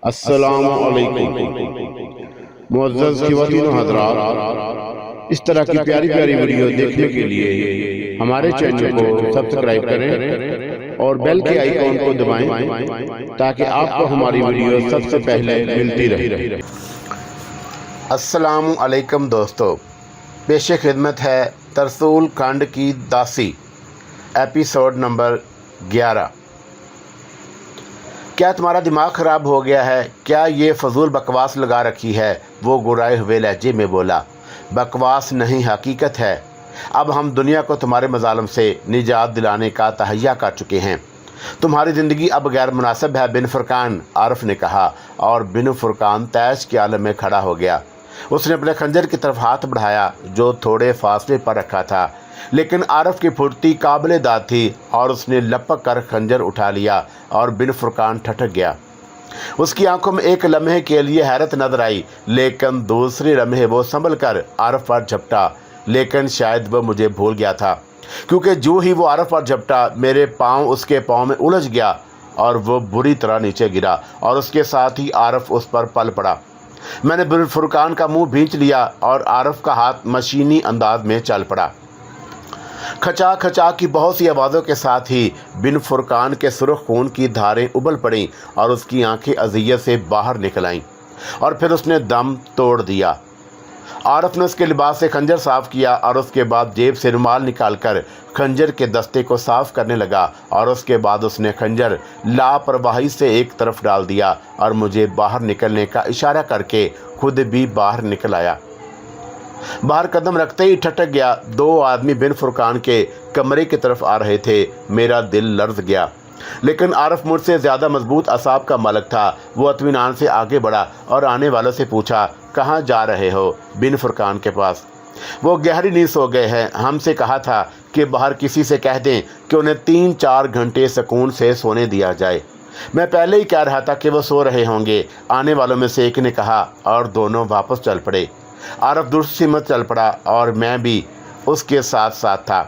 السلام علیکم معزز خواتین و حضرات، اس طرح کی پیاری پیاری ویڈیو دیکھنے کے لیے ہمارے چینل کو سبسکرائب کریں اور بیل کے آئیکن کو دبائیں تاکہ آپ کو ہماری ویڈیو سب سے پہلے ملتی رہے۔ السلام علیکم دوستو، پیش خدمت ہے ترسول کھنڈ کی داسی ایپیسوڈ نمبر 11۔ کیا تمہارا دماغ خراب ہو گیا ہے؟ کیا یہ فضول بکواس لگا رکھی ہے؟ وہ گرائے ہوئے لہجے میں بولا۔ بکواس نہیں، حقیقت ہے۔ اب ہم دنیا کو تمہارے مظالم سے نجات دلانے کا تہیہ کر چکے ہیں۔ تمہاری زندگی اب غیر مناسب ہے بن فرقان، عارف نے کہا، اور بن فرقان تیش کے عالم میں کھڑا ہو گیا۔ اس نے اپنے خنجر کی طرف ہاتھ بڑھایا جو تھوڑے فاصلے پر رکھا تھا، لیکن عارف کی پھرتی قابل داد تھی اور اس نے لپک کر خنجر اٹھا لیا اور بن فرقان ٹھٹک گیا۔ اس کی آنکھوں میں ایک لمحے کے لیے حیرت نظر آئی، لیکن دوسرے لمحے وہ سنبھل کر عارف پر جھپٹا۔ لیکن شاید وہ مجھے بھول گیا تھا، کیونکہ جو ہی وہ عارف پر جھپٹا میرے پاؤں اس کے پاؤں میں الجھ گیا اور وہ بری طرح نیچے گرا، اور اس کے ساتھ ہی عارف اس پر پل پڑا۔ میں نے بن فرقان کا منہ بھینچ لیا اور عارف کا ہاتھ مشینی انداز میں چل پڑا۔ کھچا کھچا کی بہت سی آوازوں کے ساتھ ہی بن فرقان کے سرخ خون کی دھاریں ابل پڑیں اور اس کی آنکھیں اذیت سے باہر نکل آئیں، اور پھر اس نے دم توڑ دیا۔ عارف نے اس کے لباس سے خنجر صاف کیا اور اس کے بعد جیب سے رومال نکال کر خنجر کے دستے کو صاف کرنے لگا، اور اس کے بعد اس نے خنجر لاپرواہی سے ایک طرف ڈال دیا اور مجھے باہر نکلنے کا اشارہ کر کے خود بھی باہر نکل آیا۔ باہر قدم رکھتے ہی ٹھٹک گیا۔ دو آدمی بن فرقان کے کمرے کی طرف آ رہے تھے۔ میرا دل لرز گیا، لیکن عارف مجھ سے زیادہ مضبوط اعصاب کا مالک تھا۔ وہ اطمینان سے آگے بڑھا اور آنے والوں سے پوچھا، کہاں جا رہے ہو؟ بن فرقان کے پاس۔ وہ گہری نیند سو گئے ہیں۔ ہم سے کہا تھا کہ باہر کسی سے کہہ دیں کہ انہیں 3-4 گھنٹے سکون سے سونے دیا جائے۔ میں پہلے ہی کہہ رہا تھا کہ وہ سو رہے ہوں گے، آنے والوں میں سے ایک نے کہا، اور دونوں واپس چل پڑے۔ عارف درست سمت چل پڑا اور میں بھی اس کے ساتھ ساتھ تھا۔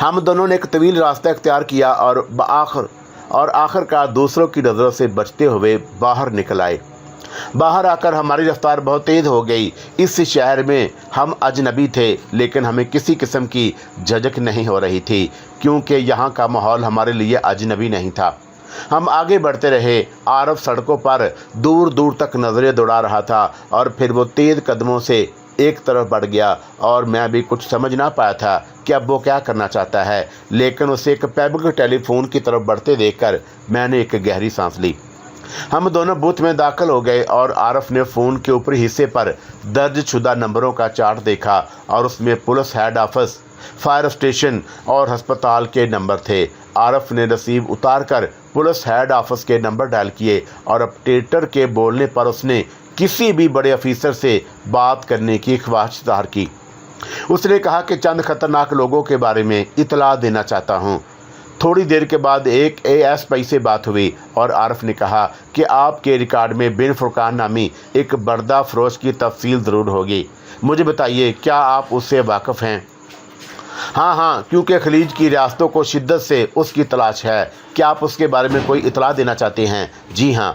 ہم دونوں نے ایک طویل راستہ اختیار کیا اور آخر کار دوسروں کی نظروں سے بچتے ہوئے باہر نکل آئے۔ باہر آ کر ہماری رفتار بہت تیز ہو گئی۔ اس شہر میں ہم اجنبی تھے، لیکن ہمیں کسی قسم کی جھجک نہیں ہو رہی تھی، کیونکہ یہاں کا ماحول ہمارے لیے اجنبی نہیں تھا۔ ہم آگے بڑھتے رہے۔ عارف سڑکوں پر دور دور تک نظریں دوڑا رہا تھا، اور پھر وہ تیز قدموں سے ایک طرف بڑھ گیا، اور میں بھی کچھ سمجھ نہ پایا تھا کہ اب وہ کیا کرنا چاہتا ہے، لیکن اسے ایک پیبل ٹیلی فون کی طرف بڑھتے دیکھ کر میں نے ایک گہری سانس لی۔ ہم دونوں بوتھ میں داخل ہو گئے، اور عارف نے فون کے اوپری حصے پر درج شدہ نمبروں کا چارٹ دیکھا، اور اس میں police head office, fire station اور ہسپتال کے نمبر تھے۔ عارف نے رسیو اتار کر پولیس ہیڈ آفس کے نمبر ڈائل کیے، اور اپریٹر کے بولنے پر اس نے کسی بھی بڑے افیسر سے بات کرنے کی خواہش ظاہر کی۔ اس نے کہا کہ چند خطرناک لوگوں کے بارے میں اطلاع دینا چاہتا ہوں۔ تھوڑی دیر کے بعد ایک ASP سے بات ہوئی، اور عارف نے کہا کہ آپ کے ریکارڈ میں بن فرقان نامی ایک بردہ فروش کی تفصیل ضرور ہوگی۔ مجھے بتائیے، کیا آپ اس سے واقف ہیں؟ ہاں، کیونکہ خلیج کی ریاستوں کو شدت سے اس کی تلاش ہے۔ کیا آپ اس کے بارے میں کوئی اطلاع دینا چاہتے ہیں؟ جی ہاں،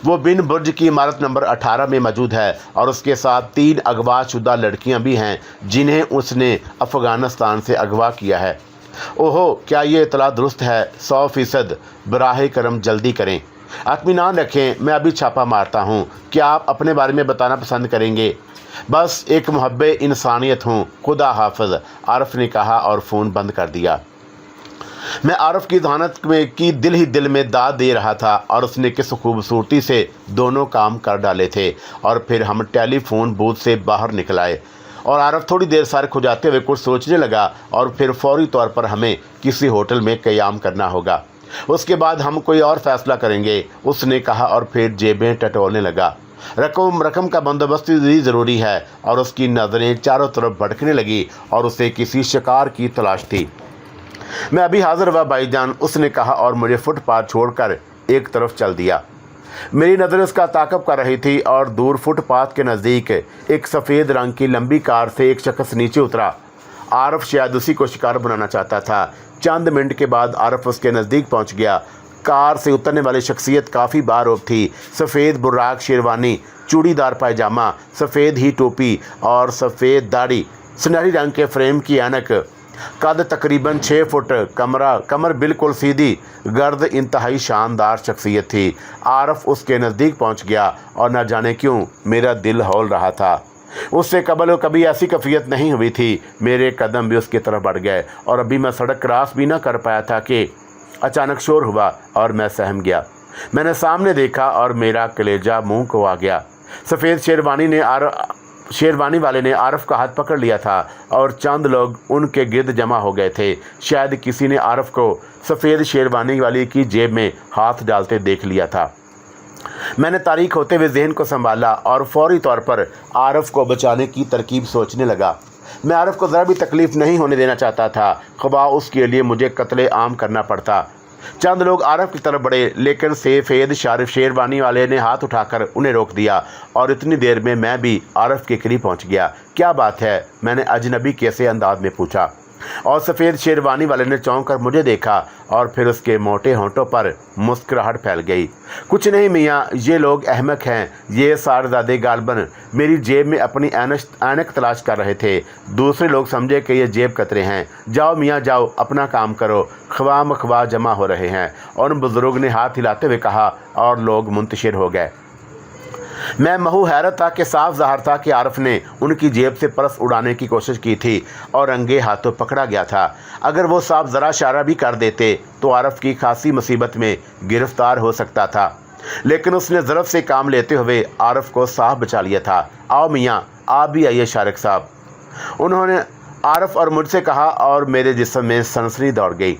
وہ بن برج کی عمارت نمبر 18 میں موجود ہے، اور اس کے ساتھ 3 اغوا شدہ لڑکیاں بھی ہیں جنہیں اس نے افغانستان سے اغوا کیا ہے۔ اوہو، کیا یہ اطلاع درست ہے؟ 100%۔ براہ کرم جلدی کریں۔ اطمینان رکھیں، میں ابھی چھاپا مارتا ہوں۔ کیا آپ اپنے بارے میں بتانا پسند کریں گے؟ بس ایک محب انسانیت ہوں، خدا حافظ، عارف نے کہا اور فون بند کر دیا۔ میں عارف کی ذہانت کی دل میں داد دے رہا تھا، اور اس نے کس خوبصورتی سے دونوں کام کر ڈالے تھے۔ اور پھر ہم ٹیلی فون بوتھ سے باہر نکل آئے، اور عارف تھوڑی دیر سر کھجاتے ہوئے کچھ سوچنے لگا، اور پھر فوری طور پر ہمیں کسی ہوٹل میں قیام کرنا ہوگا۔ اس کے بعد ہم کوئی اور فیصلہ کریں گے، اس نے کہا، اور پھر جیبیں ٹٹولنے لگا۔ رقم کا بندوبست بھی ضروری ہے، اور اس کی نظریں چاروں طرف بھٹکنے لگی، اور اسے کسی شکار کی تلاش تھی۔ میں ابھی حاضر ہوا بھائی جان، اس نے کہا، اور مجھے فٹ پاتھ چھوڑ کر ایک طرف چل دیا۔ میری نظر اس کا تعاقب کر رہی تھی، اور دور فٹ پاتھ کے نزدیک ایک سفید رنگ کی لمبی کار سے ایک شخص نیچے اترا۔ عارف شاید اسی کو شکار بنانا چاہتا تھا۔ چند منٹ کے بعد عارف اس کے نزدیک پہنچ گیا۔ कार से उतरने वाली शख्सियत काफ़ी बारोब थी। सफ़ेद बुर्राक शेरवानी, चूड़ीदार पायजामा, सफ़ेद ही टोपी और सफ़ेद दाढ़ी, सुनहरी रंग के फ्रेम की ऐनक, कद तकरीबन 6 फुट, कमर बिल्कुल सीधी, गर्द इंतहाई शानदार शख्सियत थी। आरफ उसके नज़दीक पहुंच गया और न जाने क्यों मेरा दिल हौल रहा था। उससे कबल कभी ऐसी कैफियत नहीं हुई थी। मेरे कदम भी उसकी तरफ बढ़ गए और अभी मैं सड़क क्रॉस भी न कर पाया था कि अचानक शोर हुआ और मैं सहम गया। मैंने सामने देखा और मेरा कलेजा मुंह को आ गया। सफ़ेद शेरवानी वाले ने आरफ का हाथ पकड़ लिया था और चंद लोग उनके गिर्द जमा हो गए थे। शायद किसी ने आरफ को सफ़ेद शेरवानी वाली की जेब में हाथ डालते देख लिया था। मैंने तारीख होते हुए जहन को संभाला और फौरी तौर पर आरफ को बचाने की तरकीब सोचने लगा। मैं आरफ को ज़रा भी तकलीफ़ नहीं होने देना चाहता था, ख़ुबा उसके लिए मुझे कत्ले आम करना पड़ता। चंद लोग आरफ की तरफ बढ़े, लेकिन सफ़ेद शेरवानी वाले ने हाथ उठाकर उन्हें रोक दिया और इतनी देर में मैं भी आरफ के करीब पहुंच गया। क्या बात है? मैंने अजनबी कैसे अंदाज में पूछा और सफ़ेद शेरवानी वाले ने चौंक कर मुझे देखा और फिर उसके मोटे होंठों पर मुस्कुराहट फैल गई। कुछ नहीं मियाँ, ये लोग अहमक हैं। ये सारजादे गालबन मेरी जेब में अपनी ऐनक तलाश कर रहे थे। दूसरे लोग समझे कि ये जेब कतरे हैं। जाओ मियाँ जाओ, अपना काम करो, ख्वाह जमा हो रहे हैं। और उन बुज़ुर्ग ने हाथ हिलाते हुए कहा और लोग मुंतशिर हो गए। मैं महू हैरत था कि साफ ज़ाहिर था कि आरफ ने उनकी जेब से पर्स उड़ाने की कोशिश की थी और रंगे हाथों पकड़ा गया था। अगर वो साफ ज़रा इशारा भी कर देते तो आरफ की खासी मुसीबत में गिरफ्तार हो सकता था, लेकिन उसने ज़रफ़ से काम लेते हुए आरफ को साफ बचा लिया था। आओ मियाँ, आप भी आइए शारिक साहब, उन्होंने आरफ और मुझसे कहा और मेरे जिस्म में सनसनी दौड़ गई।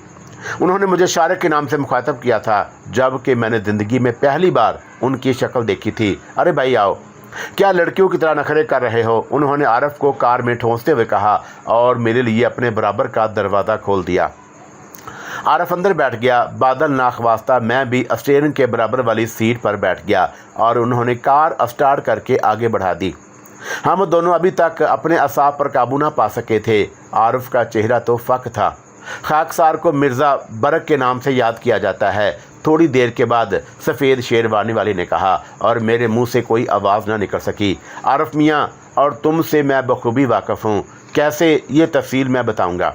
उन्होंने मुझे शारिक के नाम से मुखातब किया था, जबकि मैंने ज़िंदगी में पहली बार उनकी शक्ल देखी थी। अरे भाई आओ, क्या लड़कियों की तरह नखरे कर रहे हो? उन्होंने आरफ को कार में ठोंसते हुए कहा और मेरे लिए अपने बराबर का दरवाज़ा खोल दिया। आरफ अंदर बैठ गया। बादल नाखवास्ता मैं भी स्टीयरिंग के बराबर वाली सीट पर बैठ गया और उन्होंने कार स्टार्ट करके आगे बढ़ा दी। हम दोनों अभी तक अपने असाब पर काबू ना पा सके थे। आरफ का चेहरा तो फक था। खाकसार को मिर्ज़ा बरक के नाम से याद किया जाता है। थोड़ी देर के बाद सफ़ेद शेरवानी वाली ने कहा और मेरे मुंह से कोई आवाज़ ना निकल सकी, आरफ मियाँ, और तुमसे मैं बखूबी वाकिफ़ हूँ। कैसे? ये तफसील मैं बताऊँगा।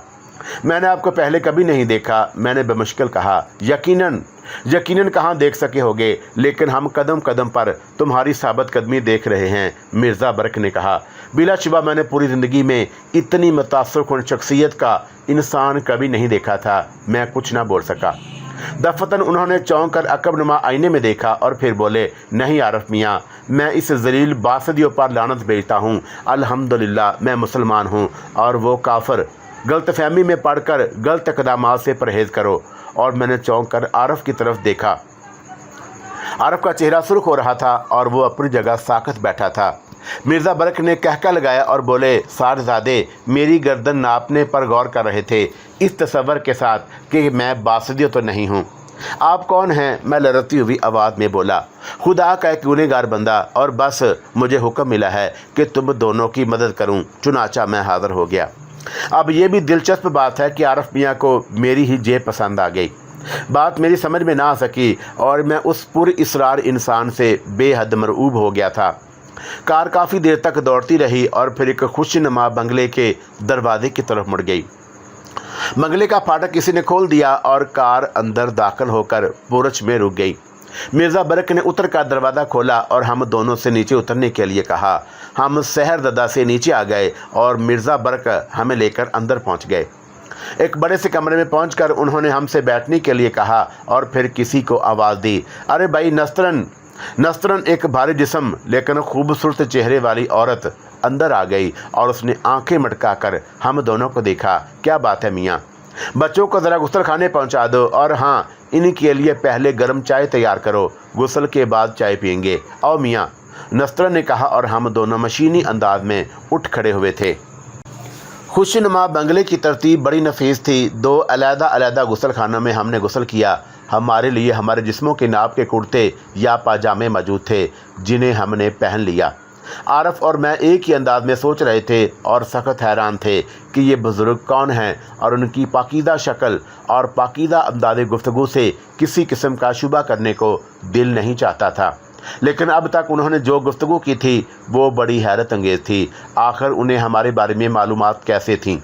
मैंने आपको पहले कभी नहीं देखा, मैंने बेमुश्किल कहा। यकीनन कहाँ देख सके होगे, लेकिन हम कदम कदम पर तुम्हारी साबित कदमी देख रहे हैं, मिर्ज़ा बरक ने कहा। बिलाशुबा मैंने पूरी ज़िंदगी में इतनी मुतासिरकुन शख्सियत का इंसान कभी नहीं देखा था। मैं कुछ ना बोल सका। दफ़तन उन्होंने चौंक कर अकबनुमा आईने में देखा और फिर बोले, नहीं आरफ मियाँ, मैं इस ज़लील बासदियों पर लानत भेजता हूँ। अल्हम्दुलिल्लाह मैं मुसलमान हूँ और वो काफिर। गलतफहमी में पढ़कर गलत इक़दामात से परहेज़ करो। और मैंने चौंक कर आरफ की तरफ देखा। आरफ का चेहरा सुर्ख हो रहा था और वो अपनी जगह साकत बैठा था। मिर्ज़ा बरक ने कहका लगाया और बोले, सारजादे मेरी गर्दन नापने पर गौर कर रहे थे, इस तसव्वुर के साथ कि मैं बासदियों तो नहीं हूँ। आप कौन हैं? मैं लड़ती हुई आवाज़ में बोला, खुदा का एक गुनहगार बंदा, और बस मुझे हुक्म मिला है कि तुम दोनों की मदद करूँ। चुनाचा मैं हाज़िर हो गया। अब यह भी दिलचस्प बात है कि आरफ मियाँ को मेरी ही जेब पसंद आ गई। बात मेरी समझ में ना आ सकी और मैं उस पुरइसरार इंसान से बेहद मरऊब हो गया था। कार काफ़ी देर तक दौड़ती रही और फिर एक खुशनुमा बंगले के दरवाजे की तरफ मुड़ गई। बंगले का फाटक किसी ने खोल दिया और कार अंदर दाखिल होकर पोर्च में रुक गई। मिर्ज़ा बरक ने उतर का दरवाज़ा खोला और हम दोनों से नीचे उतरने के लिए कहा। हम सहरददा से नीचे आ गए और मिर्ज़ा बरक हमें लेकर अंदर पहुंच गए। एक बड़े से कमरे में पहुंचकर उन्होंने हमसे बैठने के लिए कहा और फिर किसी को आवाज़ दी। अरे भाई नस्तरन एक भारी जिस्म लेकिन खूबसूरत चेहरे वाली औरत अंदर आ गई और उसने आंखें मटकाकर हम दोनों को देखा। क्या बात है मियाँ, बच्चों को ज़रा गुस्ल खाने पहुंचा दो, और हाँ, इनके लिए पहले गर्म चाय तैयार करो, गुस्ल के बाद चाय पियेंगे। आओ मियाँ, नस्तरन ने कहा और हम दोनों मशीनी अंदाज में उठ खड़े हुए थे। खुशनुमा बंगले की तरतीब बड़ी नफीस थी। 2 अलग-अलग गुस्ल खानों में हमने गुस्ल किया। हमारे लिए हमारे जिस्मों के नाप के कुर्ते या पाजामे मौजूद थे, जिन्हें हमने पहन लिया। आरफ और मैं एक ही अंदाज में सोच रहे थे और सख्त हैरान थे कि ये बुज़ुर्ग कौन हैं और उनकी पाकीदा शक्ल और पाकीदा अंदाज़े गुफ्तगू से किसी किस्म का शुबा करने को दिल नहीं चाहता था। लेकिन अब तक उन्होंने जो गुफ्तगू की थी वो बड़ी हैरत अंगेज़ थी। आखिर उन्हें हमारे बारे में मालूमात कैसे थीं?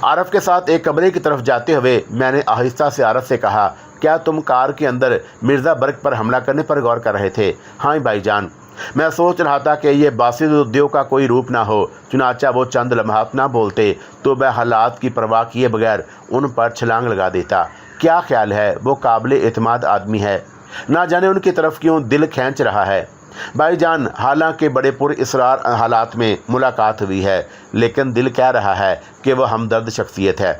आरफ के साथ एक कमरे की तरफ जाते हुए मैंने आहिस्ता से आरफ से कहा, क्या तुम कार के अंदर मिर्ज़ा बर्क पर हमला करने पर गौर कर रहे थे? हाँ भाईजान, मैं सोच रहा था कि ये बासिदुद्दीन का कोई रूप ना हो, चुनाचा वो चंद लम्हात ना बोलते तो मैं हालात की परवाह किए बगैर उन पर छलांग लगा देता। क्या ख्याल है, वो काबिल एतमाद आदमी है, ना जाने उनकी तरफ क्यों दिल खींच रहा है। भाईजान, हालांकि बड़े पुरअसरार हालात में मुलाकात हुई है, लेकिन दिल कह रहा है कि वह हमदर्द शख्सियत है।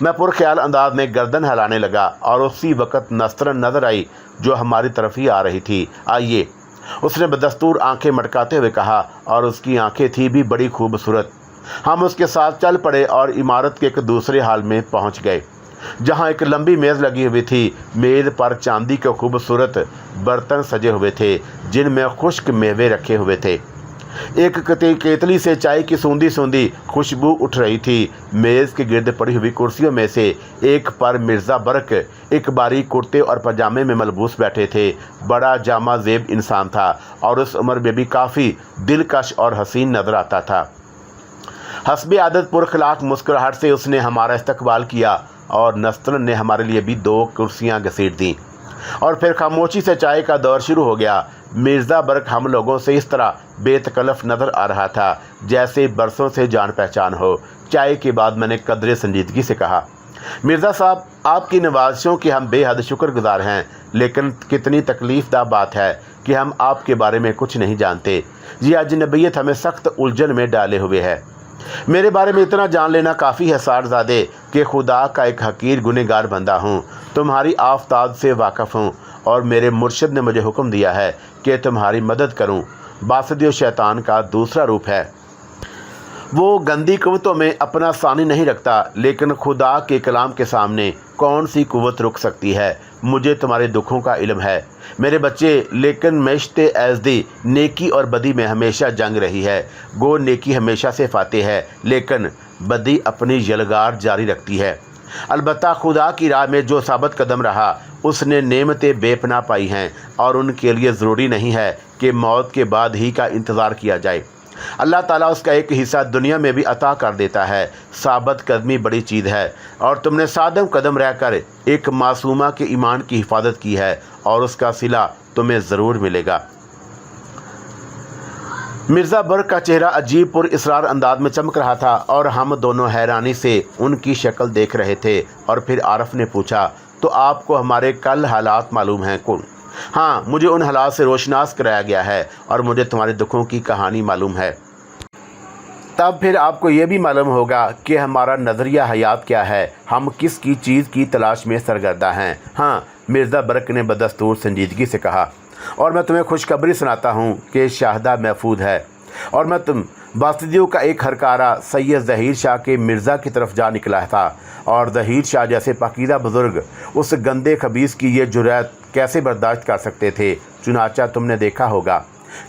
मैं पुरख्याल अंदाज में गर्दन हिलाने लगा और उसी वक्त नस्रन नजर आई जो हमारी तरफ ही आ रही थी। आइए, उसने बदस्तूर आंखें मटकाते हुए कहा, और उसकी आंखें थी भी बड़ी खूबसूरत। हम उसके साथ चल पड़े और इमारत के एक दूसरे हाल में पहुंच गए, जहां एक लंबी मेज़ लगी हुई थी। मेज़ पर चांदी के खूबसूरत बर्तन सजे हुए थे जिनमें खुश्क मेवे रखे हुए थे। एक केतली से चाय की सूंधी सूंधी खुशबू उठ रही थी। मेज़ के गिर्द पड़ी हुई कुर्सियों में से एक पर मिर्ज़ा बर्क एक बारीक कुर्ते और पजामे में मलबूस बैठे थे। बड़ा जामा ज़ेब इंसान था और उस उम्र में भी काफ़ी दिलकश और हसीन नजर आता था। हस्बे आदत पुरखलाक मुस्कुराहट से उसने हमारा इस्तकबाल किया और नस्रन ने हमारे लिए भी 2 कुर्सियां घसीट दी और फिर खामोशी से चाय का दौर शुरू हो गया। मिर्ज़ा बर्क हम लोगों से इस तरह बेतकल्लफ नज़र आ रहा था जैसे बरसों से जान पहचान हो। चाय के बाद मैंने कदरे संजीदगी से कहा, मिर्ज़ा साहब, आपकी नवाज़िशों के हम बेहद शुक्रगुजार हैं, लेकिन कितनी तकलीफ़दा बात है कि हम आपके बारे में कुछ नहीं जानते। ये अजनबियत हमें सख्त उलझन में डाले हुए है। मेरे बारे में इतना जान लेना काफ़ी है सारजादे कि खुदा का एक हकीर गुनहगार बंदा हूँ। तुम्हारी आफताब से वाकिफ़ हूँ और मेरे मुर्शिद ने मुझे हुक्म दिया है कि तुम्हारी मदद करूँ। बासिदियो शैतान का दूसरा रूप है। वो गंदी कुव्वतों में अपना सानी नहीं रखता, लेकिन खुदा के कलाम के सामने कौन सी कुव्वत रुक सकती है। मुझे तुम्हारे दुखों का इल्म है मेरे बच्चे, लेकिन मेश्ते एज़दी नेकी और बदी में हमेशा जंग रही है। गो नेकी हमेशा से फाते है, लेकिन बदी अपनी यलगार जारी रखती है। अलबत्ता खुदा की राह में जो साबित कदम रहा उसने नेमतें बेपनाह पाई हैं और उनके लिए ज़रूरी नहीं है कि मौत के बाद ही का इंतज़ार किया जाए। अल्लाह ताला उसका एक हिस्सा दुनिया में भी अता कर देता है। साबित कदमी बड़ी चीज़ है और तुमने सादम कदम रहकर एक मासूमा के ईमान की हिफाजत की है और उसका सिला तुम्हें ज़रूर मिलेगा। मिर्ज़ा बर्क का चेहरा अजीब पुरअसरार अंदाज में चमक रहा था और हम दोनों हैरानी से उनकी शक्ल देख रहे थे। और फिर आरफ ने पूछा, तो आपको हमारे कल हालात मालूम हैं? कौन? हाँ, मुझे उन हालात से रोशनास कराया गया है और मुझे तुम्हारे दुखों की कहानी मालूम है। तब फिर आपको ये भी मालूम होगा कि हमारा नज़रिया हयात क्या है, हम किस की चीज़ की तलाश में सरगर्दा हैं। हाँ, मिर्ज़ा बर्क ने बदस्तूर संजीदगी से कहा, और मैं तुम्हें खुशखबरी सुनाता हूँ कि शाहदा महफूज है। और मैं तुम बासिदियों का एक हरकारा सैयद ज़हीर शाह के मिर्ज़ा की तरफ जा निकला था, और ज़हीर शाह जैसे पाकीदा बुज़ुर्ग उस गंदे खबीस की ये जुर्रत कैसे बर्दाश्त कर सकते थे। चुनाचा तुमने देखा होगा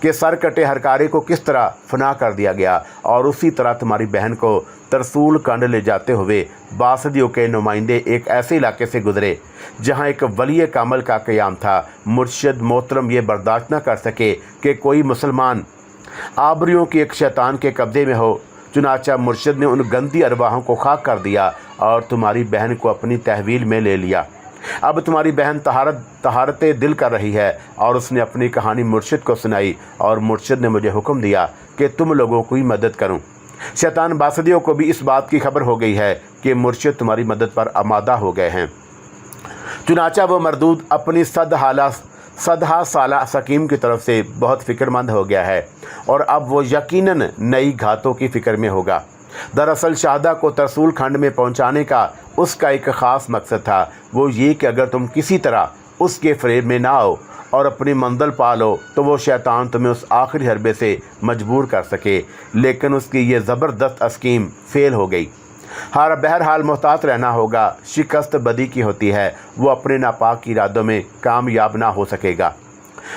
कि सर कटे हरकारे को किस तरह फना कर दिया गया, और उसी तरह तुम्हारी बहन को तरसूल कंड ले जाते हुए बासिदियों के नुमाइंदे एक ऐसे इलाके से गुजरे जहां एक वली कामल का क़याम था। मुर्शिद मोहतरम ये बर्दाश्त न कर सके कि कोई मुसलमान आबरियों के एक शैतान के कब्ज़े में हो। चुनाचा मुर्शिद ने उन गंदी अरवाहों को खाक कर दिया और तुम्हारी बहन को अपनी तहवील में ले लिया। अब तुम्हारी बहन तहारत दिल कर रही है। और उसने अपनी कहानी मुर्शिद को सुनाई और मुर्शिद ने मुझे हुक्म दिया कि तुम लोगों की मदद करूं। शैतान बासिदियों को भी इस बात की खबर हो गई है कि मुर्शिद तुम्हारी मदद पर आमादा हो गए हैं। चुनाचा वो मरदूद अपनी सदहा साला सकीम की तरफ से बहुत फ़िक्रमंद हो गया है और अब वो यकीनन नई घातों की फ़िक्र में होगा। दरअसल शाहदा को तरसूल खंड में पहुंचाने का उसका एक ख़ास मकसद था, वो ये कि अगर तुम किसी तरह उसके फ़रेब में ना आओ और अपनी मंजिल पा लो तो वो शैतान तुम्हें उस आखिरी हरबे से मजबूर कर सके। लेकिन उसकी ये ज़बरदस्त स्कीम फ़ेल हो गई। बहरहाल मोहतात रहना होगा। शिकस्त बदी की होती है, वो अपने नापाक इरादों में कामयाब ना हो सकेगा।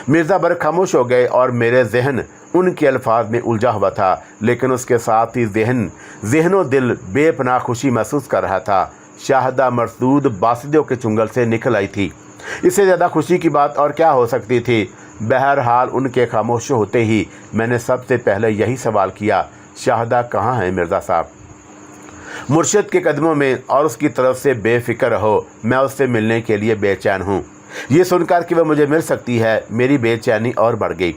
मिर्ज़ा बर्क खामोश हो गए और मेरे जहन उनके अल्फाज में उलझा हुआ था, लेकिन उसके साथ ही ज़हनो दिल बेपनाह खुशी महसूस कर रहा था। शाहदा मरसूद बासिदियों के चुंगल से निकल आई थी। इससे ज़्यादा खुशी की बात और क्या हो सकती थी। बहरहाल उनके खामोश होते ही मैंने सबसे पहले यही सवाल किया, शाहदा कहाँ है मिर्ज़ा साहब? मुर्शिद के कदमों में और उसकी तरफ से बेफिक्र रहो, मैं उससे मिलने के लिए बेचैन हूँ। ये सुनकर कि वह मुझे मिल सकती है, मेरी बेचैनी और बढ़ गई।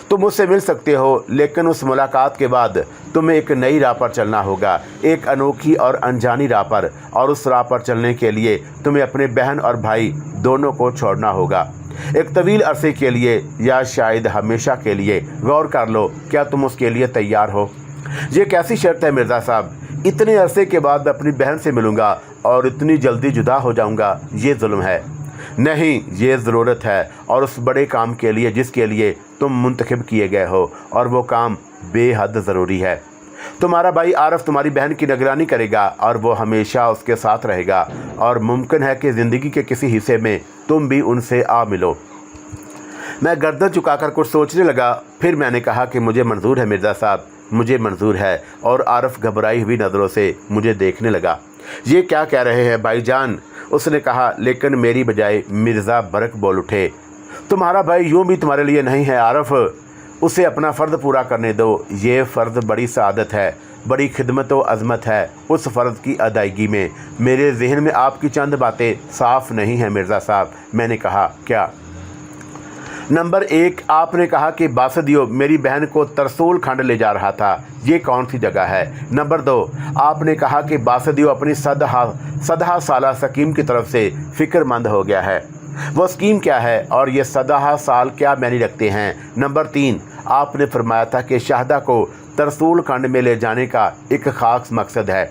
तुम मुझसे मिल सकते हो, लेकिन उस मुलाकात के बाद तुम्हें एक नई राह पर चलना होगा, एक अनोखी और अनजानी राह पर, और उस राह पर चलने के लिए तुम्हें अपने बहन और भाई दोनों को छोड़ना होगा, एक तवील अरसे के लिए या शायद हमेशा के लिए। गौर कर लो, क्या तुम उसके लिए तैयार हो? ये कैसी शर्त है मिर्ज़ा साहब? इतने अरसे के बाद मैं अपनी बहन से मिलूँगा और इतनी जल्दी जुदा हो जाऊँगा, ये जुल्म है। नहीं, ये ज़रूरत है, और उस बड़े काम के लिए जिसके लिए तुम मुंतखब किए गए हो, और वो काम बेहद ज़रूरी है। तुम्हारा भाई आरफ तुम्हारी बहन की निगरानी करेगा और वो हमेशा उसके साथ रहेगा, और मुमकिन है कि ज़िंदगी के किसी हिस्से में तुम भी उनसे आ मिलो। मैं गर्दन झुकाकर कुछ सोचने लगा, फिर मैंने कहा कि मुझे मंजूर है मिर्ज़ा साहब, मुझे मंजूर है। और आरफ घबराई हुई नज़रों से मुझे देखने लगा। ये क्या कह रहे हैं भाईजान? उसने कहा, लेकिन मेरी बजाय मिर्ज़ा बरक बोल उठे, तुम्हारा भाई यूँ भी तुम्हारे लिए नहीं है आरफ, उसे अपना फ़र्ज़ पूरा करने दो। ये फ़र्ज़ बड़ी सआदत है, बड़ी खिदमत व अज़मत है। उस फ़र्ज़ की अदायगी में मेरे जहन में आपकी चंद बातें साफ़ नहीं हैं मिर्ज़ा साहब। मैंने कहा, क्या? नंबर 1, आपने कहा कि बासिदियो मेरी बहन को तरसूल खंड ले जा रहा था, ये कौन सी जगह है? नंबर 2, आपने कहा कि बासिदियो अपनी सदहा साला स्कीम की तरफ से फ़िक्रमंद हो गया है, वो स्कीम क्या है और ये सदहा साल क्या मायने रखते हैं? नंबर 3, आपने फरमाया था कि शाहदा को तरसूल खंड में ले जाने का एक ख़ास मकसद है।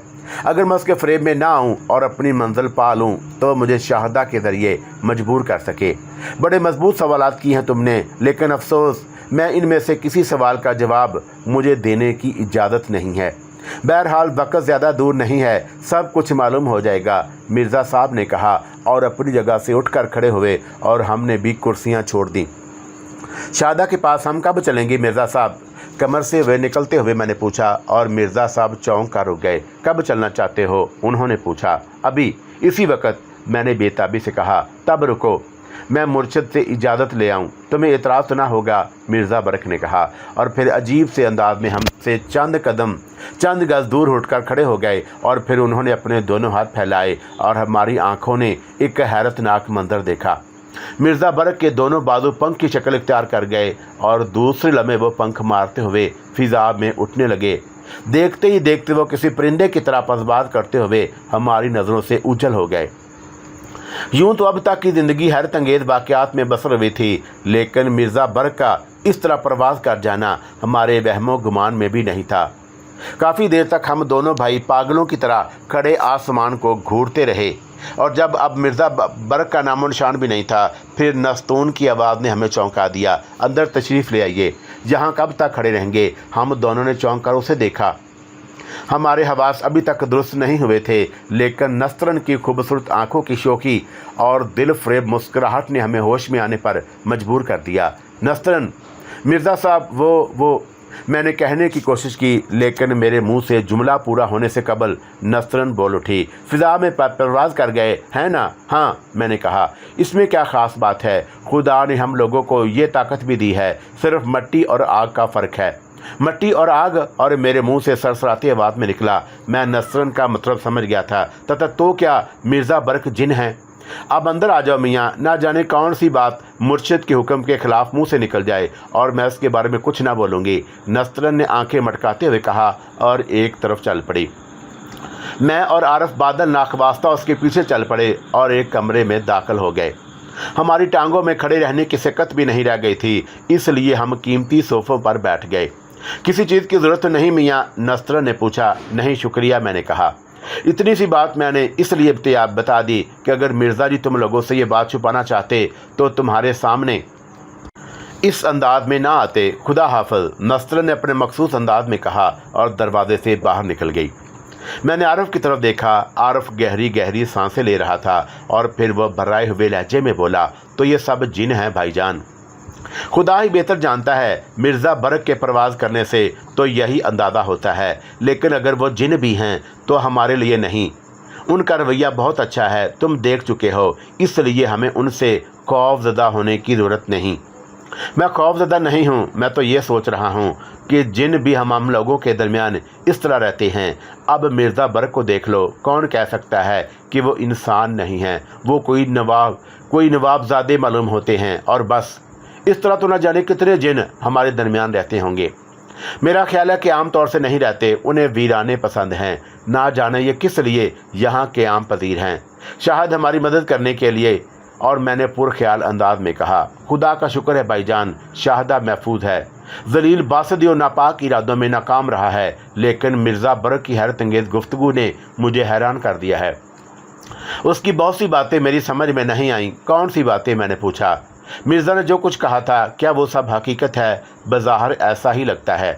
अगर मैं उसके फ़रेब में ना आऊँ और अपनी मंजिल पा लूँ तो मुझे शाहदा के ज़रिए मजबूर कर सके। बड़े मजबूत सवालात किए हैं तुमने, लेकिन अफसोस मैं इनमें से किसी सवाल का जवाब मुझे देने की इजाज़त नहीं है। बहरहाल वक्त ज़्यादा दूर नहीं है, सब कुछ मालूम हो जाएगा, मिर्ज़ा साहब ने कहा, और अपनी जगह से उठकर खड़े हुए और हमने भी कुर्सियाँ छोड़ दी। शाहदा के पास हम कब चलेंगे मिर्ज़ा साहब? कमर से वे निकलते हुए मैंने पूछा, और मिर्ज़ा साहब चौंक कर रुक गए। कब चलना चाहते हो? उन्होंने पूछा। अभी, इसी वक्त, मैंने बेताबी से कहा। तब रुको, मैं मुर्शिद से इजाज़त ले आऊँ, तुम्हें एतराज़ तो ना होगा? मिर्ज़ा बरक ने कहा, और फिर अजीब से अंदाज में हमसे चंद गज़ दूर उठकर खड़े हो गए, और फिर उन्होंने अपने दोनों हाथ फैलाए और हमारी आँखों ने एक हैरतनाक मंजर देखा। मिर्ज़ा बरक के दोनों बाजू पंख की शक्ल इख्तियार कर गए और दूसरे लम्हे वो पंख मारते हुए फिजा में उठने लगे। देखते ही देखते वो किसी परिंदे की तरह परवाज़ करते हुए हमारी नज़रों से उछल हो गए। यूँ तो अब तक की ज़िंदगी हैरत अंगेज़ वाक़यात में बसर हुई थी, लेकिन मिर्ज़ा बरक का इस तरह परवाज़ कर जाना हमारे वहमो गुमान में भी नहीं था। काफ़ी देर तक हम दोनों भाई पागलों की तरह खड़े आसमान को घूरते रहे, और जब अब मिर्ज़ा बरक का नामो निशान भी नहीं था, फिर नस्तून की आवाज़ ने हमें चौंका दिया। अंदर तशरीफ़ ले आइए, यहाँ कब तक खड़े रहेंगे? हम दोनों ने चौंक कर उसे देखा। हमारे हवास अभी तक दुरुस्त नहीं हुए थे, लेकिन नस्तरन की खूबसूरत आंखों की शोखी और दिल फरेब मुस्कुराहट ने हमें होश में आने पर मजबूर कर दिया। नस्तरन, मिर्ज़ा साहब, वो मैंने कहने की कोशिश की, लेकिन मेरे मुंह से जुमला पूरा होने से कबल नस्तरन बोल उठी। फिजा में परवाज़ कर गए हैं ना? हाँ, मैंने कहा। इसमें क्या ख़ास बात है? खुदा ने हम लोगों को ये ताकत भी दी है, सिर्फ मट्टी और आग का फ़र्क है। मट्टी और आग, और मेरे मुंह से सरसराती आवाज़ में निकला। मैं नस्तरन का मतलब समझ गया था। तथा तो क्या मिर्ज़ा बरक जिन हैं? अब अंदर आ जाओ मियाँ, ना जाने कौन सी बात मुर्शिद के हुक्म के खिलाफ मुंह से निकल जाए और मैं उसके बारे में कुछ ना बोलूँगी। नस्तरन ने आंखें मटकाते हुए कहा और एक तरफ चल पड़ी। मैं और आरफ बादल नाखवास्ता उसके पीछे चल पड़े और एक कमरे में दाखिल हो गए। हमारी टांगों में खड़े रहने की सिकत भी नहीं रह गई थी, इसलिए हम कीमती सोफ़ों पर बैठ गए। किसी चीज़ की ज़रूरत नहीं मियाँ? नस्तरन ने पूछा। नहीं शुक्रिया, मैंने कहा। इतनी सी बात मैंने इसलिए बता दी कि अगर मिर्ज़ा जी तुम लोगों से ये बात छुपाना चाहते तो तुम्हारे सामने इस अंदाज में ना आते। खुदा हाफ़िज़, नस्तरन ने अपने मखसूस अंदाज में कहा और दरवाजे से बाहर निकल गई। मैंने आरफ की तरफ देखा। आरफ गहरी गहरी सांसें ले रहा था और फिर वह भर्राए हुए लहजे में बोला, तो ये सब जिन हैं भाईजान? खुदा ही बेहतर जानता है। मिर्ज़ा बरक के परवाज़ करने से तो यही अंदाज़ा होता है, लेकिन अगर वो जिन भी हैं तो हमारे लिए नहीं। उनका रवैया बहुत अच्छा है, तुम देख चुके हो, इसलिए हमें उनसे खौफज़दा होने की ज़रूरत नहीं। मैं खौफज़दा नहीं हूँ, मैं तो ये सोच रहा हूँ कि जिन भी हम लोगों के दरमियान इस तरह रहते हैं। अब मिर्ज़ा बरक को देख लो, कौन कह सकता है कि वो इंसान नहीं है। वो कोई नवाबजादे मालूम होते हैं, और बस इस तरह तो न जाने कितने जिन हमारे दरमियान रहते होंगे। मेरा ख्याल है कि आम तौर से नहीं रहते, उन्हें वीराने पसंद हैं। ना जाने ये किस लिए यहाँ के आम पजीर हैं, शायद हमारी मदद करने के लिए। और मैंने पुरख्याल अंदाज में कहा, खुदा का शुक्र है भाईजान, शाहदा महफूज है। जलील बासदी और नापाक इरादों में नाकाम रहा है, लेकिन मिर्ज़ा बरक की हैरत अंगेज़ गुफ्तगू ने मुझे हैरान कर दिया है। उसकी बहुत सी बातें मेरी समझ में नहीं आईं। कौन सी बातें, मैंने पूछा। मिर्ज़ा ने जो कुछ कहा था, क्या वो सब हकीकत है? बज़ाहिर ऐसा ही लगता है।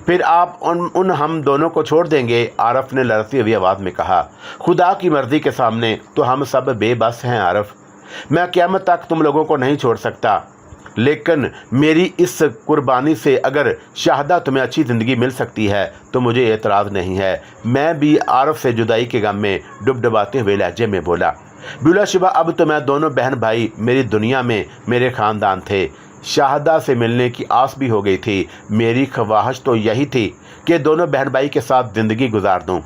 फिर आप उन हम दोनों को छोड़ देंगे? आरफ ने लड़ती हुई आवाज़ में कहा। खुदा की मर्ज़ी के सामने तो हम सब बेबस हैं आरफ। मैं क़यामत तक तुम लोगों को नहीं छोड़ सकता, लेकिन मेरी इस कुर्बानी से अगर शाहदा तुम्हें अच्छी ज़िंदगी मिल सकती है तो मुझे एतराज़ नहीं है। मैं भी आरफ से जुदाई के गम में डुबडुबाते हुए लहजे में बोला। बिलाशुबा अब तो मैं दोनों बहन भाई मेरी दुनिया में मेरे ख़ानदान थे। शाहदा से मिलने की आस भी हो गई थी। मेरी ख्वाहिश तो यही थी कि दोनों बहन भाई के साथ ज़िंदगी गुजार दूं,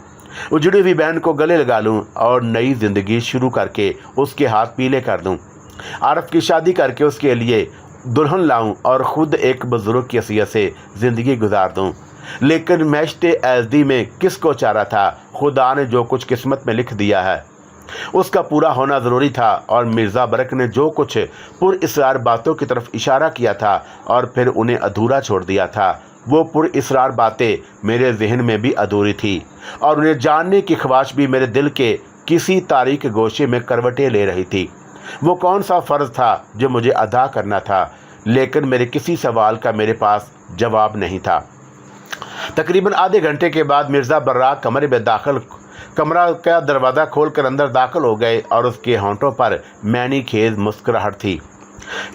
उजड़ी हुई बहन को गले लगा लूं और नई ज़िंदगी शुरू करके उसके हाथ पीले कर दूं। आरफ की शादी करके उसके लिए दुल्हन लाऊं और ख़ुद एक बुज़ुर्ग की हैसियत से ज़िंदगी गुजार दूं। लेकिन मैश्ते एज़दी में किसको चारा था? खुदा ने जो कुछ किस्मत में लिख दिया है उसका पूरा होना ज़रूरी था। और मिर्ज़ा बरक ने जो कुछ पुरइसरार बातों की तरफ इशारा किया था और फिर उन्हें अधूरा छोड़ दिया था, वो पुरइसरार बातें मेरे जहन में भी अधूरी थी, और उन्हें जानने की ख्वाहिश भी मेरे दिल के किसी तारीक गोशे में करवटें ले रही थी। वो कौन सा फ़र्ज़ था जो मुझे अदा करना था, लेकिन मेरे किसी सवाल का मेरे पास जवाब नहीं था। तकरीबन आधे घंटे के बाद मिर्ज़ा बर्राक कमरा का दरवाज़ा खोलकर अंदर दाखिल हो गए और उसके होंठों पर मैनी खेज मुस्कुराहट थी।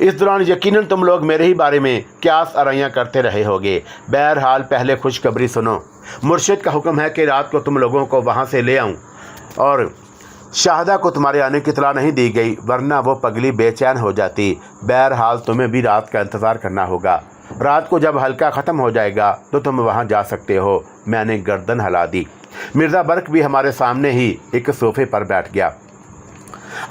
इस दौरान यकीनन तुम लोग मेरे ही बारे में क्यास आराइयाँ करते रहे होगे। बहरहाल पहले खुशखबरी सुनो। मुर्शिद का हुक्म है कि रात को तुम लोगों को वहाँ से ले आऊँ, और शाहदा को तुम्हारे आने की इत्तला नहीं दी गई, वरना वो पगली बेचैन हो जाती। बहरहाल तुम्हें भी रात का इंतज़ार करना होगा। रात को जब हल्का ख़त्म हो जाएगा तो तुम वहाँ जा सकते हो। मैंने गर्दन हिला दी। मिर्ज़ा बरक भी हमारे सामने ही एक सोफे पर बैठ गया।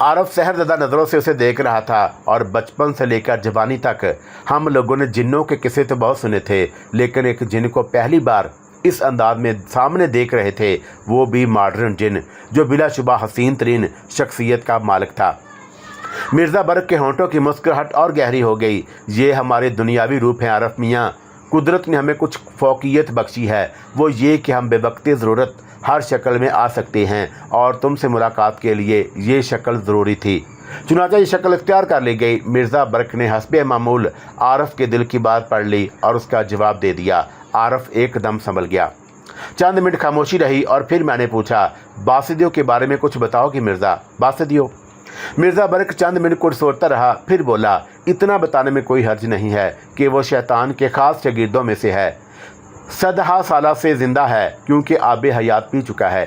आरफ सहरज़दा नज़रों से उसे देख रहा था, और बचपन से लेकर जवानी तक हम लोगों ने जिन्नों के किस्से तो बहुत सुने थे, लेकिन एक जिन को पहली बार इस अंदाज में सामने देख रहे थे, वो भी मॉडर्न जिन, जो बिलाशुबा हसीन तरीन शख्सियत का मालिक था। मिर्ज़ा बरक के होंठों की मुस्कुराहट और गहरी हो गई। ये हमारे दुनियावी रूप हैं आरफ मियाँ। कुदरत ने हमें कुछ फ़ौक़ियत बख्शी है, वो ये कि हम बेवक्ती ज़रूरत हर शक्ल में आ सकते हैं, और तुमसे मुलाकात के लिए ये शक्ल ज़रूरी थी। चुनांचे ये शक्ल इख्तियार कर ली गई। मिर्ज़ा बरक ने हस्बे मामूल आरफ के दिल की बात पढ़ ली और उसका जवाब दे दिया। आरफ एकदम संभल गया। चंद मिनट खामोशी रही और फिर मैंने पूछा, बासिदियों के बारे में कुछ बताओ कि मिर्ज़ा। बासिदियों? मिर्ज़ा बरक चंद मिनट कुछ सोचता रहा, फिर बोला, इतना बताने में कोई हर्ज नहीं है कि वो शैतान के ख़ास शागिर्दों में से है। सदहा साला से ज़िंदा है, क्योंकि आब हयात पी चुका है।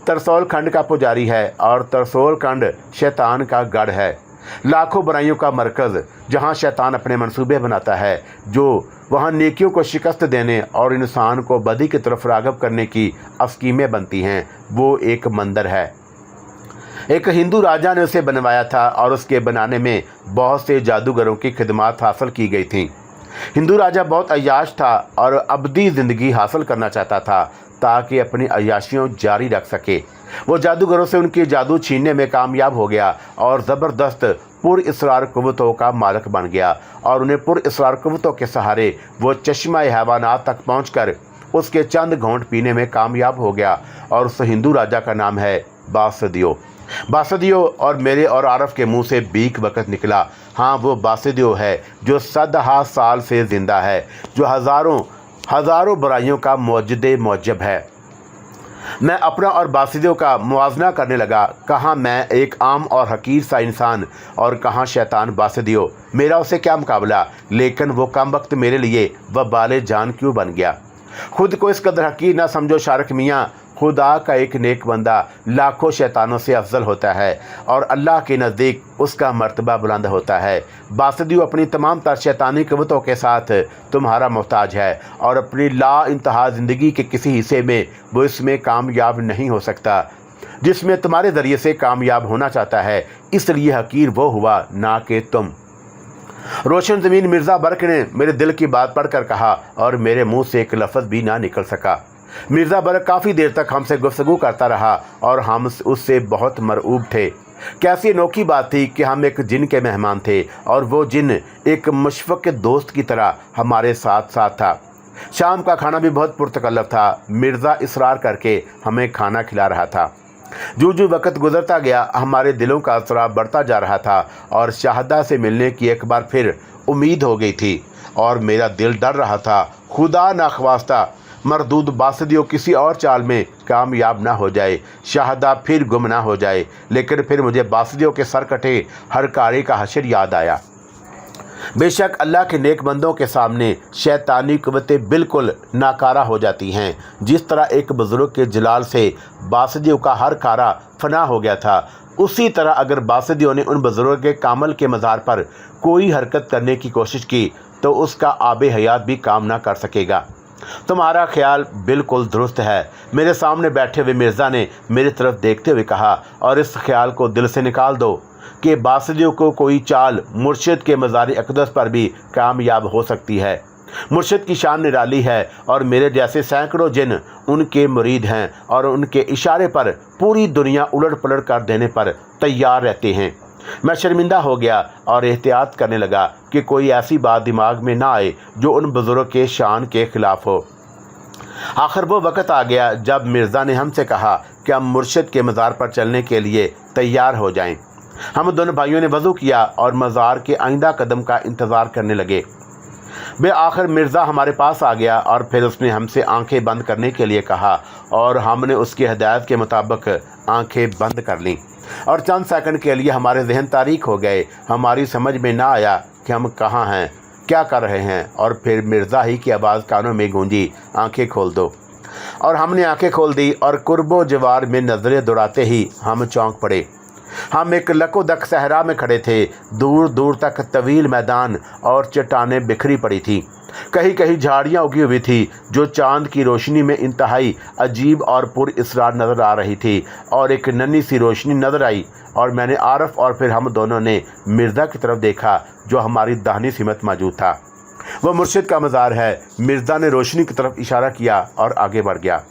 तरसोल खंड का पुजारी है, और तरसोल खंड शैतान का गढ़ है, लाखों बुराइयों का मरकज़, जहाँ शैतान अपने मंसूबे बनाता है, जो वहाँ नेकियों को शिकस्त देने और इंसान को बदी की तरफ राग़िब करने की स्कीमें बनती हैं। वो एक मंदिर है। एक हिंदू राजा ने उसे बनवाया था, और उसके बनाने में बहुत से जादूगरों की खिदमत हासिल की गई थी। हिंदू राजा बहुत अय्याश था और अबदी ज़िंदगी हासिल करना चाहता था, ताकि अपनी अय्याशियों जारी रख सके। वो जादूगरों से उनकी जादू छीनने में कामयाब हो गया और ज़बरदस्त पुरइसरार क़ुव्वतों का मालिक बन गया, और उन्हें पुरइसरार क़ुव्वतों के सहारे वो चश्मा हैवानात तक पहुँचकर उसके चंद घोंट पीने में कामयाब हो गया। और उस हिंदू राजा का नाम है बासिदियो। बासिदियो, और मेरे और आरफ के मुंह से बीक वक़्त निकला। हाँ, वो बासिदियो है जो सदहा साल से ज़िंदा है, जो हज़ारों बुराइयों का मौजूद है। मैं अपना और बासिदियों का मुआवजा करने लगा। कहाँ मैं एक आम और हकीर सा इंसान और कहाँ शैतान बासिदियों, मेरा उससे क्या मुकाबला। लेकिन वो कम वक्त मेरे लिए वबाले जान क्यों बन गया। खुद को इस कदर हकीर ना समझो शारक मियाँ, खुदा का एक नेक बंदा लाखों शैतानों से अफजल होता है और अल्लाह के नज़दीक उसका मर्तबा बुलंद होता है। बासिदियों अपनी तमाम तर शैतानी क़ुव्वतों के साथ तुम्हारा मोहताज है और अपनी ला इंतहा ज़िंदगी के किसी हिस्से में वो इसमें कामयाब नहीं हो सकता जिसमें तुम्हारे ज़रिए से कामयाब होना चाहता है। इसलिए हकीर वो हुआ ना कि तुम। रोशन ज़मीन मिर्ज़ा बरक ने मेरे दिल की बात पढ़कर कहा और मेरे मुंह से एक लफ्ज़ भी ना निकल सका। मिर्ज़ा बरक काफ़ी देर तक हमसे गुफ्तगू करता रहा और हम उससे बहुत मरऊब थे। कैसी अनोखी बात थी कि हम एक जिन के मेहमान थे और वो जिन एक मुशफ़क़ दोस्त की तरह हमारे साथ साथ था। शाम का खाना भी बहुत पुरतकल्लफ था। मिर्ज़ा इसरार करके हमें खाना खिला रहा था। जो वक्त गुजरता गया हमारे दिलों का असरा बढ़ता जा रहा था और शाहदा से मिलने की एक बार फिर उम्मीद हो गई थी और मेरा दिल डर रहा था खुदा नाख्वास्ता मरदूद बासिदियों किसी और चाल में कामयाब ना हो जाए, शाहदा फिर गुम ना हो जाए। लेकिन फिर मुझे बासिदियों के सर कटे हरकारी का हशर याद आया। बेशक अल्लाह के नेक बंदों के सामने शैतानी क़ुव्वतें बिल्कुल नाकारा हो जाती हैं। जिस तरह एक बुज़ुर्ग के जलाल से बासिदियों का हर कारा फना हो गया था, उसी तरह अगर बासिदियों ने उन बुज़ुर्ग के कामल के मज़ार पर कोई हरकत करने की कोशिश की तो उसका आबे हयात भी काम ना कर सकेगा। तुम्हारा ख्याल बिल्कुल दुरुस्त है, मेरे सामने बैठे हुए मिर्ज़ा ने मेरी तरफ देखते हुए कहा, और इस ख्याल को दिल से निकाल दो कि बासिदियों को कोई चाल मुर्शिद के मज़ार अक़दस पर भी कामयाब हो सकती है। मुर्शिद की शान निराली है और मेरे जैसे सैकड़ों जिन उनके मुरीद हैं और उनके इशारे पर पूरी दुनिया उलट पलट कर देने पर तैयार रहते हैं। मैं शर्मिंदा हो गया और एहतियात करने लगा कि कोई ऐसी बात दिमाग में ना आए जो उन बुज़ुर्ग के शान के ख़िलाफ़ हो। आखिर वो वक़्त आ गया जब मिर्ज़ा ने हमसे कहा कि हम मुर्शिद के मज़ार पर चलने के लिए तैयार हो जाएं। हम दोनों भाइयों ने वज़ू किया और मज़ार के आइंदा कदम का इंतज़ार करने लगे। बे आखिर मिर्ज़ा हमारे पास आ गया और फिर उसने हमसे आंखें बंद करने के लिए कहा और हमने उसकी हिदायत के मुताबिक आंखें बंद कर लीं और चंद सेकंड के लिए हमारे जहन तारीक हो गए। हमारी समझ में ना आया कि हम कहाँ हैं, क्या कर रहे हैं, और फिर मिर्ज़ा ही की आवाज़ कानों में गूंजी, आंखें खोल दो। और हमने आंखें खोल दी और कुर्बो जवार में नज़रें दौड़ाते ही हम चौंक पड़े। हम एक लकोदक सहरा में खड़े थे। दूर दूर तक तवील मैदान और चट्टानें बिखरी पड़ी थी। कहीं कहीं झाड़ियाँ उगी हुई थी जो चांद की रोशनी में इंतहाई अजीब और पुरअसरार नज़र आ रही थी। और एक नन्ही सी रोशनी नज़र आई और मैंने आरफ और फिर हम दोनों ने मिर्ज़ा की तरफ देखा जो हमारी दाहिनी सिमत मौजूद था। वह मुर्शिद का मज़ार है। मिर्ज़ा ने रोशनी की तरफ इशारा किया और आगे बढ़ गया।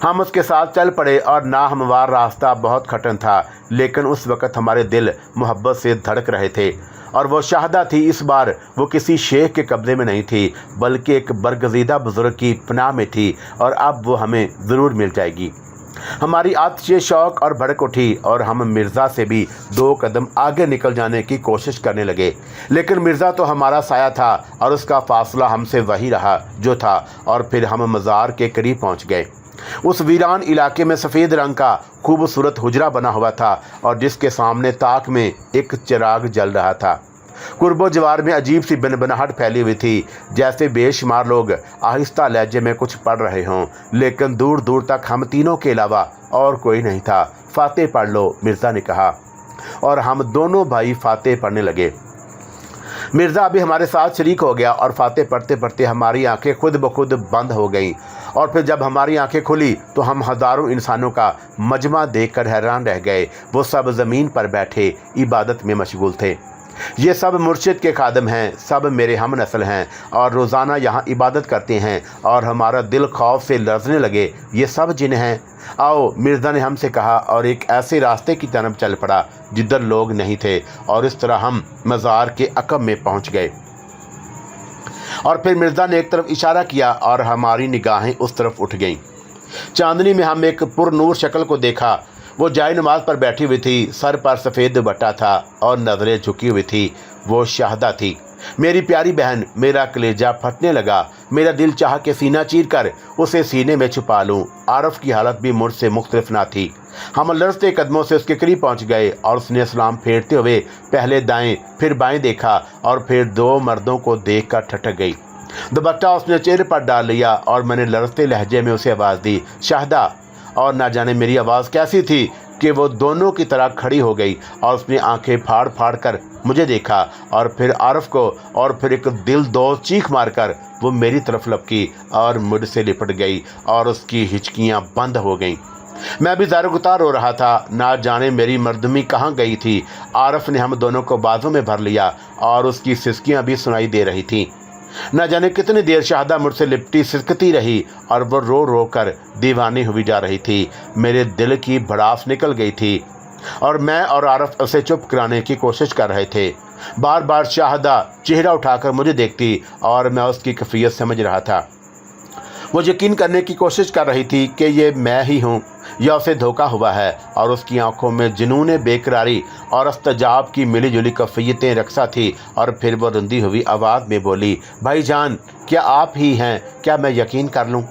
हम उसके साथ चल पड़े और नाहमवार रास्ता बहुत कठिन था, लेकिन उस वक़्त हमारे दिल मोहब्बत से धड़क रहे थे। और वो शाहदा थी। इस बार वो किसी शेख के कब्ज़े में नहीं थी बल्कि एक बरगज़ीदा बुज़ुर्ग की पनाह में थी और अब वो हमें ज़रूर मिल जाएगी। हमारी आतिशे शौक़ और भड़क उठी और हम मिर्ज़ा से भी 2 कदम आगे निकल जाने की कोशिश करने लगे। लेकिन मिर्ज़ा तो हमारा साया था और उसका फ़ासला हमसे वही रहा जो था। और फिर हम मज़ार के करीब पहुँच गए। उस वीरान इलाके में सफ़ेद रंग का खूबसूरत हुजरा बना हुआ था और जिसके सामने ताक में एक चिराग जल रहा था। कुर्बो जवार में अजीब सी बनबनाहट फैली हुई थी, जैसे बेशुमार लोग आहिस्ता लहजे में कुछ पढ़ रहे हों, लेकिन दूर दूर तक हम तीनों के अलावा और कोई नहीं था। फातेह पढ़ लो, मिर्ज़ा ने कहा, और हम दोनों भाई फातेह पढ़ने लगे। मिर्ज़ा अभी हमारे साथ शरीक हो गया और फातेह पढ़ते पढ़ते हमारी आंखें खुद ब खुद बंद हो गईं। और फिर जब हमारी आंखें खुली तो हम हज़ारों इंसानों का मजमा देखकर हैरान रह गए। वो सब ज़मीन पर बैठे इबादत में मशगूल थे। ये सब मुर्शिद के खादम हैं, सब मेरे हम नस्ल हैं और रोज़ाना यहाँ इबादत करते हैं। और हमारा दिल खौफ से लरज़ने लगे। ये सब जिन हैं। आओ, मिर्ज़ा ने हमसे कहा और एक ऐसे रास्ते की तरफ चल पड़ा जिधर लोग नहीं थे। और इस तरह हम मज़ार के अक़ब में पहुँच गए। और फिर मिर्ज़ा ने एक तरफ इशारा किया और हमारी निगाहें उस तरफ उठ गईं। चांदनी में हम एक पुरनूर शक्ल को देखा। वो जाए नमाज पर बैठी हुई थी, सर पर सफ़ेद दुपट्टा था और नज़रें झुकी हुई थी। वो शाहदा थी। मेरी प्यारी बहन, मेरा कलेजा फटने लगा। मेरा दिल चाहा कि सीना चीर कर उसे सीने में छुपा लूं। आरफ की हालत भी मुझसे मुख्तलिफ ना थी। हम लड़ते कदमों से उसके करीब पहुंच गए और उसने सलाम फेरते हुए पहले दाएं फिर बाएं देखा और फिर दो मर्दों को देखकर ठठक गई। दुपट्टा उसने चेहरे पर डाल लिया और मैंने लड़ते लहजे में उसे आवाज़ दी, शाहदा। और ना जाने मेरी आवाज़ कैसी थी कि वो दोनों की तरह खड़ी हो गई और उसने आंखें फाड़ फाड़ कर मुझे देखा और फिर आरफ को, और फिर एक दिल-दोज़ चीख मारकर वो मेरी तरफ लपकी और मुझसे लिपट गई और उसकी हिचकियां बंद हो गईं। मैं भी ज़ारो-गुतार हो रहा था। ना जाने मेरी मर्दमी कहाँ गई थी। आरफ ने हम दोनों को बाजों में भर लिया और उसकी सिसकियां भी सुनाई दे रही थीं। न जाने कितनी देर शाहदा मुझसे लिपटी सिसकती रही और वो रो रो कर दीवानी हुई जा रही थी। मेरे दिल की भड़ास निकल गई थी और मैं और आरफ उसे चुप कराने की कोशिश कर रहे थे। बार बार शाहदा चेहरा उठाकर मुझे देखती और मैं उसकी कैफियत समझ रहा था। वो यकीन करने की कोशिश कर रही थी कि ये मैं ही हूँ या उसे धोखा हुआ है, और उसकी आंखों में जुनून बेकरारी और अस्तजाब की मिली जुली कैफियतें रक्सा थी। और फिर वो रुंधी हुई आवाज़ में बोली, भाईजान, क्या आप ही हैं? क्या मैं यकीन कर लूँ?